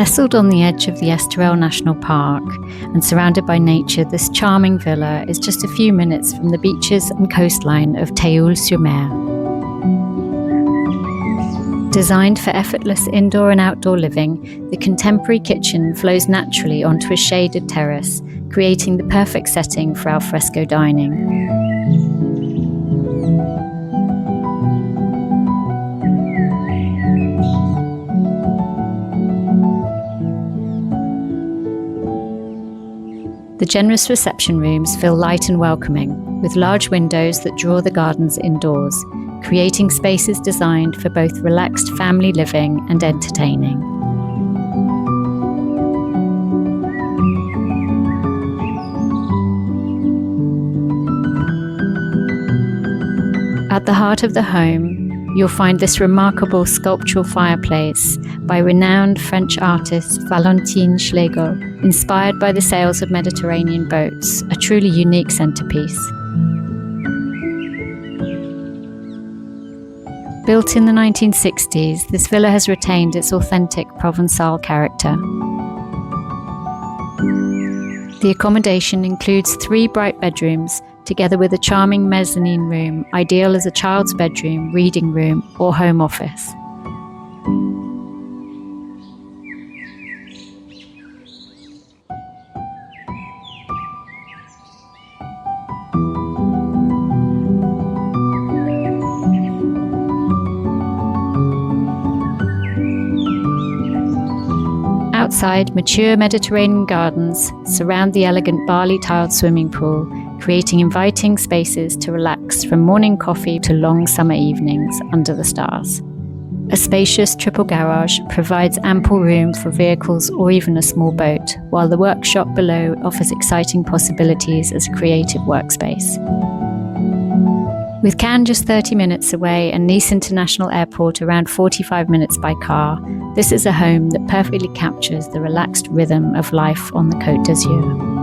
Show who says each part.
Speaker 1: Nestled on the edge of the Esterel National Park and surrounded by nature, this charming villa is just a few minutes from the beaches and coastline of Théoule-sur-Mer. Designed for effortless indoor and outdoor living, the contemporary kitchen flows naturally onto a shaded terrace, creating the perfect setting for alfresco dining. The generous reception rooms feel light and welcoming, with large windows that draw the gardens indoors, creating spaces designed for both relaxed family living and entertaining. At the heart of the home, you'll find this remarkable sculptural fireplace by renowned French artist Valentine Schlegel, inspired by the sails of Mediterranean boats, a truly unique centerpiece. Built in the 1960s, this villa has retained its authentic Provençal character. The accommodation includes 3 bright bedrooms, together with a charming mezzanine room, ideal as a child's bedroom, reading room, or home office. Outside, mature Mediterranean gardens surround the elegant barley-tiled swimming pool, creating inviting spaces to relax from morning coffee to long summer evenings under the stars. A spacious triple garage provides ample room for vehicles or even a small boat, while the workshop below offers exciting possibilities as a creative workspace. With Cannes just 30 minutes away and Nice International Airport around 45 minutes by car, this is a home that perfectly captures the relaxed rhythm of life on the Côte d'Azur.